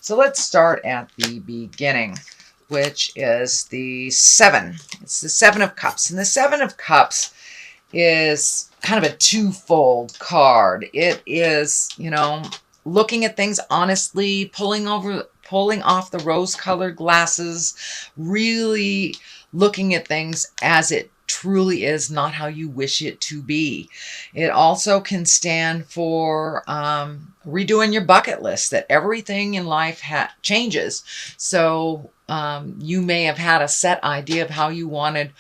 So let's start at the beginning, which is the 7. It's the 7 of Cups. And the 7 of Cups is kind of a twofold card. It is, looking at things honestly, pulling off the rose-colored glasses, really looking at things as it truly is, not how you wish it to be. It also can stand for redoing your bucket list, that everything in life changes. So you may have had a set idea of how you wanted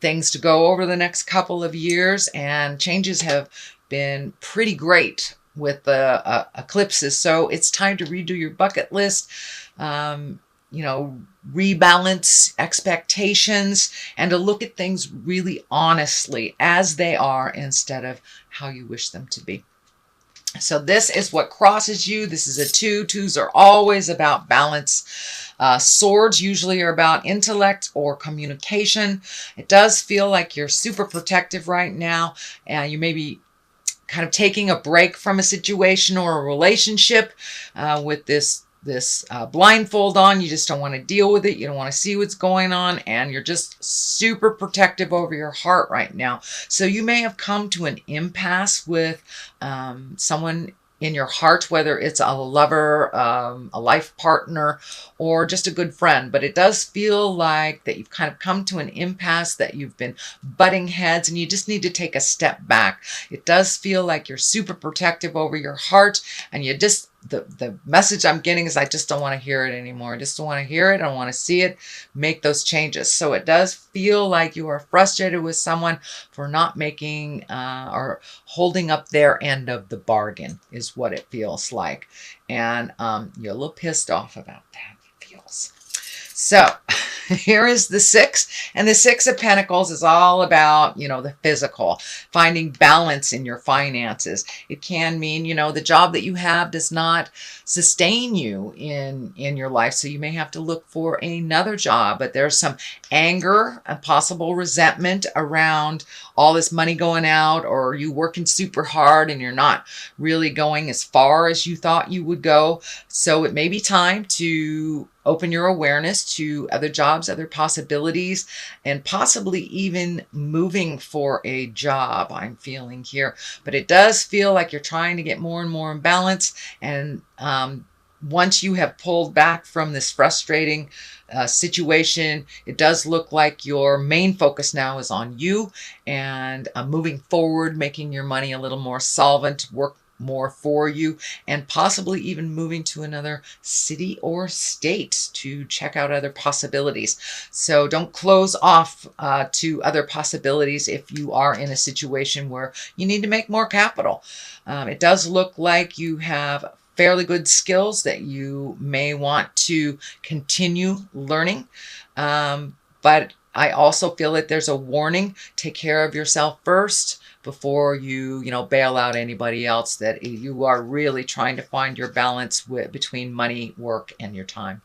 things to go over the next couple of years, and changes have been pretty great with the eclipses. So it's time to redo your bucket list, rebalance expectations, and to look at things really honestly as they are instead of how you wish them to be. So this is what crosses you. This is a 2. 2s are always about balance. Swords usually are about intellect or communication. It does feel like you're super protective right now, and you may be kind of taking a break from a situation or a relationship with this blindfold on. You just don't want to deal with it. You don't want to see what's going on, and you're just super protective over your heart right now. So you may have come to an impasse with someone in your heart, whether it's a lover, a life partner, or just a good friend. But it does feel like that you've kind of come to an impasse, that you've been butting heads, and you just need to take a step back. It does feel like you're super protective over your heart, and you just, the message I'm getting is I just don't want to hear it anymore. I just don't want to hear it. I don't want to see it. Make those changes. So it does feel like you are frustrated with someone for not making or holding up their end of the bargain is what it feels like. And you're a little pissed off about that, it feels. So here is the 6, and the 6 of Pentacles is all about, the physical, finding balance in your finances. It can mean, the job that you have does not sustain you in your life, so you may have to look for another job. But there's some anger and possible resentment around all this money going out, or you working super hard and you're not really going as far as you thought you would go. So it may be time to open your awareness to other jobs, other possibilities, and possibly even moving for a job, I'm feeling here. But it does feel like you're trying to get more and more in balance. And once you have pulled back from this frustrating situation, it does look like your main focus now is on you and moving forward, making your money a little more solvent, work more for you, and possibly even moving to another city or state to check out other possibilities. So don't close off to other possibilities if you are in a situation where you need to make more capital. It does look like you have fairly good skills that you may want to continue learning. But I also feel that there's a warning. Take care of yourself first before you, bail out anybody else, that you are really trying to find your balance between money, work, and your time.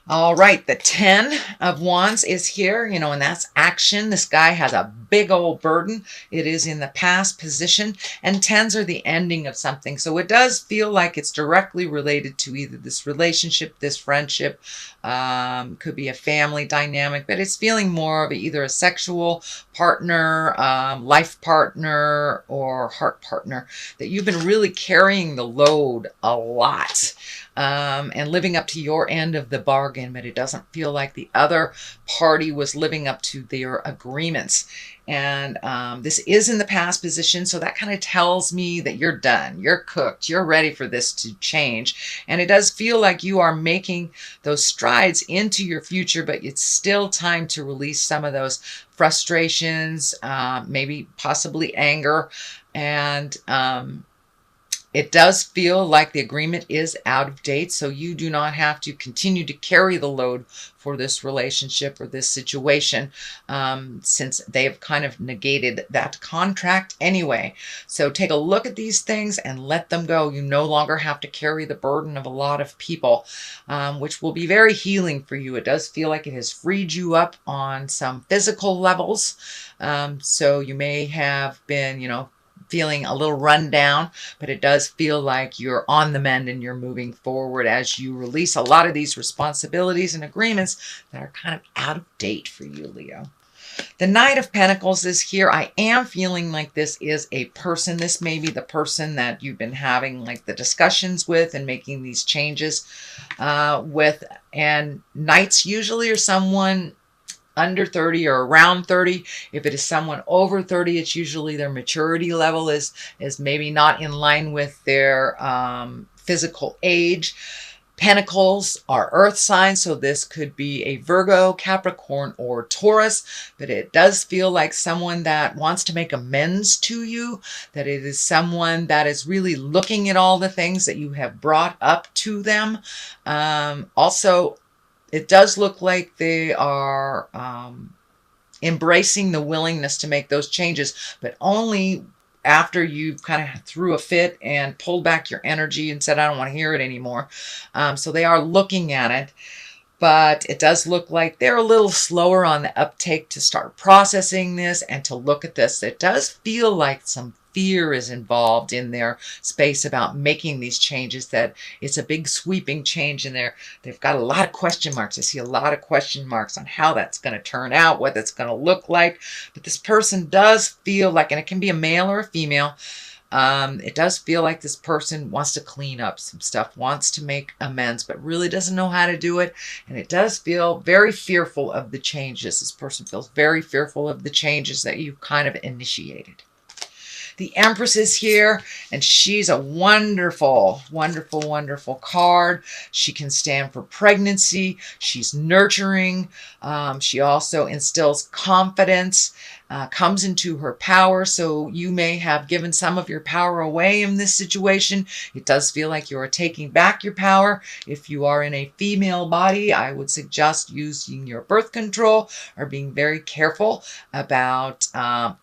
All right, the 10 of Wands is here, and that's action. This guy has a big old burden. It is in the past position, and 10s are the ending of something. So it does feel like it's directly related to either this relationship, this friendship, could be a family dynamic, but it's feeling more of either a sexual partner, life partner, or heart partner, that you've been really carrying the load a lot. And living up to your end of the bargain, but it doesn't feel like the other party was living up to their agreements. And this is in the past position, so that kind of tells me that you're done, you're cooked, you're ready for this to change. And it does feel like you are making those strides into your future, but it's still time to release some of those frustrations, maybe possibly anger, and it does feel like the agreement is out of date, so you do not have to continue to carry the load for this relationship or this situation, since they have kind of negated that contract anyway. So take a look at these things and let them go. You no longer have to carry the burden of a lot of people, which will be very healing for you. It does feel like it has freed you up on some physical levels. So you may have been, feeling a little run down, but it does feel like you're on the mend and you're moving forward as you release a lot of these responsibilities and agreements that are kind of out of date for you, Leo. The Knight of Pentacles is here. I am feeling like this is a person. This may be the person that you've been having like the discussions with and making these changes with. And Knights usually are someone under 30 or around 30. If it is someone over 30, it's usually their maturity level is maybe not in line with their physical age. Pentacles are earth signs, so this could be a Virgo, Capricorn, or Taurus, but it does feel like someone that wants to make amends to you, that it is someone that is really looking at all the things that you have brought up to them. Also, it does look like they are embracing the willingness to make those changes, but only after you kind of threw a fit and pulled back your energy and said, I don't want to hear it anymore. So they are looking at it, but it does look like they're a little slower on the uptake to start processing this and to look at this. It does feel like some fear is involved in their space about making these changes, that it's a big sweeping change in there. They've got a lot of question marks. I see a lot of question marks on how that's going to turn out, what it's going to look like. But this person does feel like, and it can be a male or a female, it does feel like this person wants to clean up some stuff, wants to make amends, but really doesn't know how to do it. And it does feel very fearful of the changes. This person feels very fearful of the changes that you kind of initiated. The Empress is here, and she's a wonderful, wonderful, wonderful card. She can stand for pregnancy. She's nurturing. She also instills confidence, comes into her power. So you may have given some of your power away in this situation. It does feel like you are taking back your power. If you are in a female body, I would suggest using your birth control or being very careful about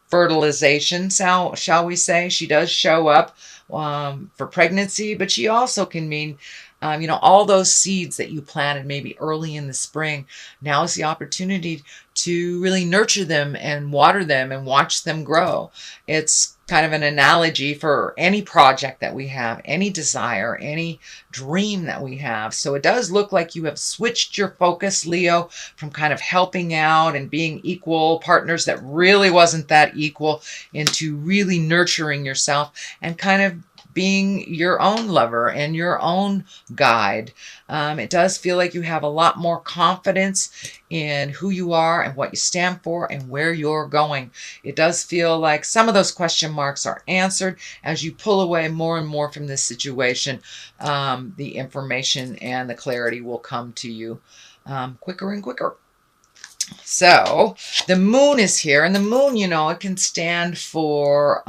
fertilization, shall we say. She does show up for pregnancy, but she also can mean, all those seeds that you planted maybe early in the spring. Now is the opportunity to really nurture them and water them and watch them grow. It's kind of an analogy for any project that we have, any desire, any dream that we have. So it does look like you have switched your focus, Leo, from kind of helping out and being equal partners that really wasn't that equal, into really nurturing yourself and kind of being your own lover and your own guide. It does feel like you have a lot more confidence in who you are and what you stand for and where you're going. It does feel like some of those question marks are answered as you pull away more and more from this situation. The information and the clarity will come to you quicker and quicker. So the moon is here, and the moon, it can stand for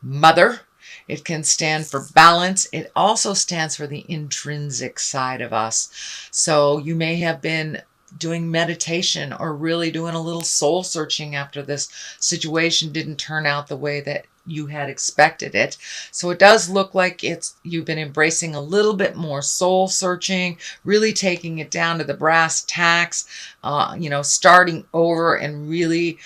mother. It can stand for balance. It also stands for the intrinsic side of us. So you may have been doing meditation or really doing a little soul searching after this situation didn't turn out the way that you had expected it. So it does look like you've been embracing a little bit more soul searching, really taking it down to the brass tacks, starting over and really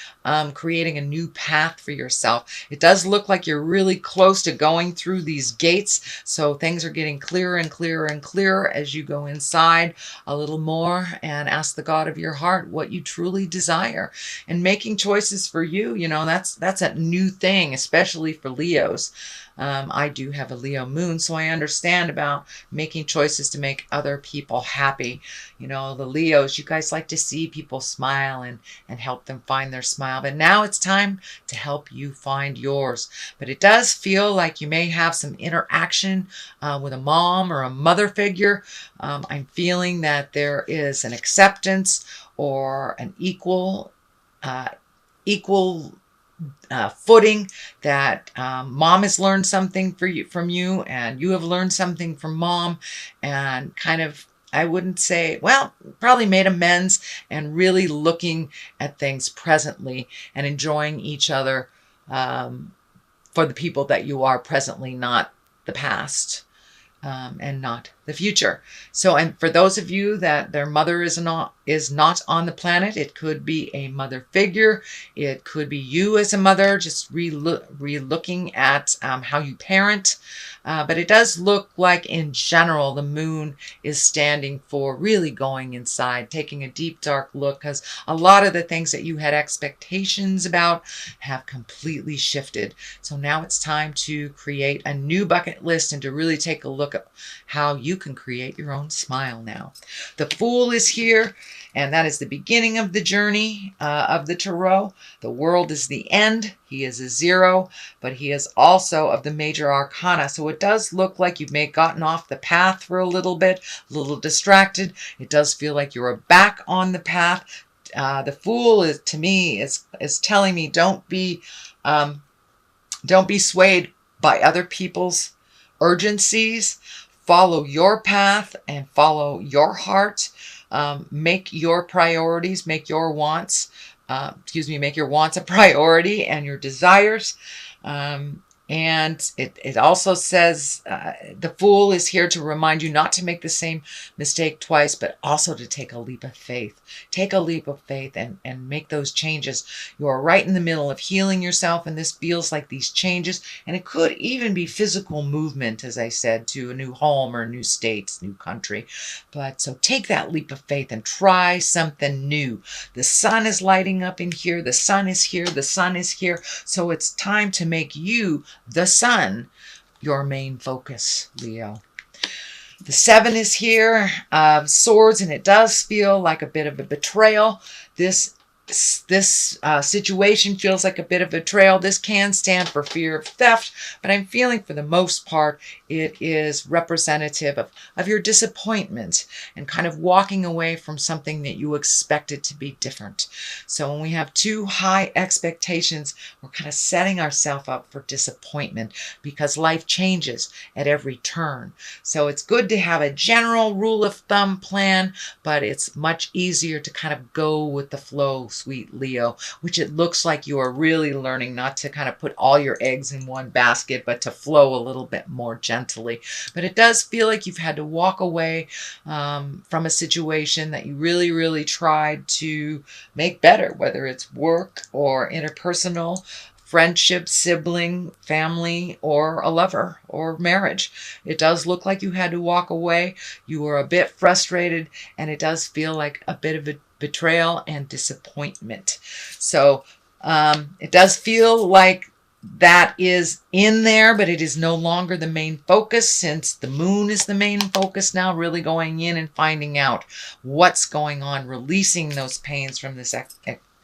creating a new path for yourself. It does look like you're really close to going through these gates. So things are getting clearer and clearer and clearer as you go inside a little more and ask the God of your heart what you truly desire, and making choices for you. That's a new thing, especially for Leos. I do have a Leo moon, so I understand about making choices to make other people happy. The Leos, you guys like to see people smile and help them find their smile. But now it's time to help you find yours. But it does feel like you may have some interaction with a mom or a mother figure. I'm feeling that there is an acceptance or an equal footing, that mom has learned something from you, and you have learned something from mom, and kind of, I wouldn't say, probably made amends and really looking at things presently and enjoying each other for the people that you are presently, not the past. and not the future. So, and for those of you that their mother is not on the planet, it could be a mother figure. It could be you as a mother, just re-looking at how you parent. But it does look like, in general, the moon is standing for really going inside, taking a deep, dark look, because a lot of the things that you had expectations about have completely shifted. So now it's time to create a new bucket list and to really take a look at how you can create your own smile now. The Fool is here, and that is the beginning of the journey of the Tarot. The World is the end. He is a 0, but he is also of the major arcana. So it does look like you may have gotten off the path for a little bit, a little distracted. It does feel like you're back on the path. The Fool is, to me, is telling me don't be swayed by other people's urgencies. Follow your path and follow your heart. Make your priorities, make your wants, make your wants a priority and your desires. And it also says the Fool is here to remind you not to make the same mistake twice, but also to take a leap of faith. Take a leap of faith and make those changes. You are right in the middle of healing yourself, and this feels like these changes. And it could even be physical movement, as I said, to a new home or a new state, new country. But so take that leap of faith and try something new. The sun is lighting up in here. The sun is here. The sun is here. So it's time to make you, the sun, your main focus, Leo. The 7 is here, swords, and it does feel like a bit of a betrayal. This situation feels like a bit of betrayal. This can stand for fear of theft, but I'm feeling for the most part it is representative of your disappointment and kind of walking away from something that you expected to be different. So when we have too high expectations, we're kind of setting ourselves up for disappointment because life changes at every turn. So it's good to have a general rule of thumb plan, but it's much easier to kind of go with the flow, sweet Leo, which it looks like you are really learning not to kind of put all your eggs in one basket, but to flow a little bit more gently. But it does feel like you've had to walk away from a situation that you really, really tried to make better, whether it's work or interpersonal, friendship, sibling, family, or a lover or marriage. It does look like you had to walk away. You were a bit frustrated, and it does feel like a bit of a betrayal and disappointment. So it does feel like that is in there, but it is no longer the main focus, since the moon is the main focus now, really going in and finding out what's going on, releasing those pains from this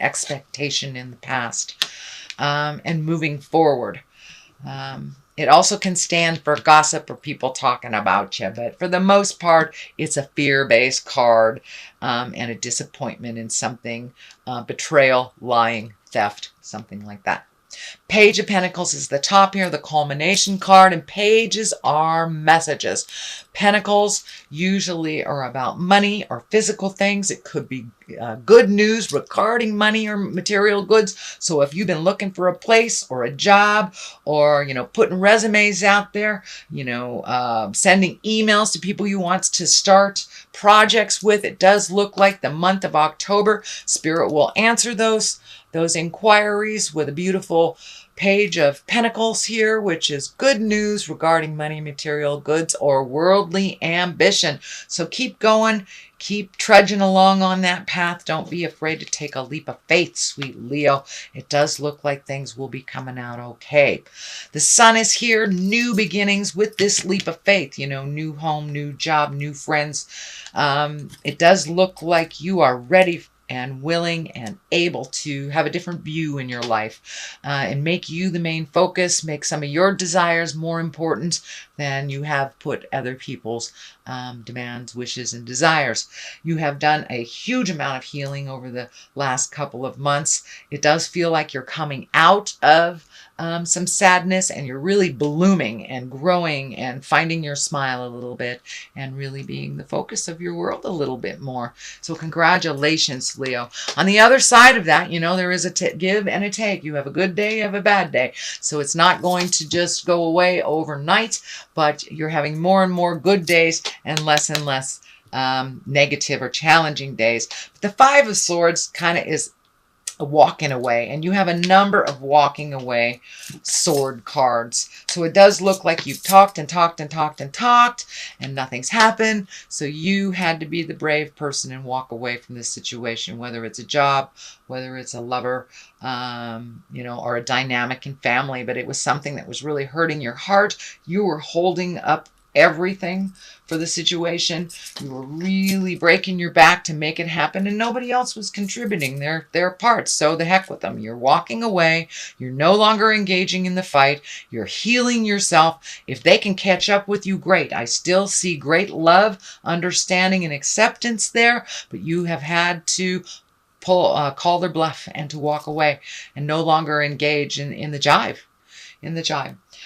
expectation in the past, and moving forward. It also can stand for gossip or people talking about you, but for the most part, it's a fear-based card and a disappointment in something, betrayal, lying, theft, something like that. Page of Pentacles is the top here, the culmination card, and pages are messages. Pentacles usually are about money or physical things. It could be good news regarding money or material goods. So if you've been looking for a place or a job, or, putting resumes out there, sending emails to people you want to start projects with, it does look like the month of October, Spirit will answer those inquiries with a beautiful page of Pentacles here, which is good news regarding money, material goods, or worldly ambition. So keep going, keep trudging along on that path. Don't be afraid to take a leap of faith, sweet Leo. It does look like things will be coming out okay. The Sun is here, new beginnings with this leap of faith, new home, new job, new friends. It does look like you are ready and willing and able to have a different view in your life and make you the main focus, make some of your desires more important than you have put other people's demands, wishes, and desires. You have done a huge amount of healing over the last couple of months. It does feel like you're coming out of some sadness, and you're really blooming and growing and finding your smile a little bit and really being the focus of your world a little bit more. So congratulations, Leo. On the other side of that, there is a give and a take. You have a good day, you have a bad day. So it's not going to just go away overnight, but you're having more and more good days and less negative or challenging days. But the Five of Swords kind of is a walking away, and you have a number of walking away sword cards. So it does look like you've talked and talked and talked and talked and nothing's happened. So you had to be the brave person and walk away from this situation, whether it's a job, whether it's a lover, or a dynamic in family, but it was something that was really hurting your heart. You were holding up everything for the situation. You were really breaking your back to make it happen, and nobody else was contributing their parts. So the heck with them. You're walking away. You're no longer engaging in the fight. You're healing yourself. If they can catch up with you, great. I still see great love, understanding, and acceptance there, but you have had to call their bluff and to walk away and no longer engage in the jive.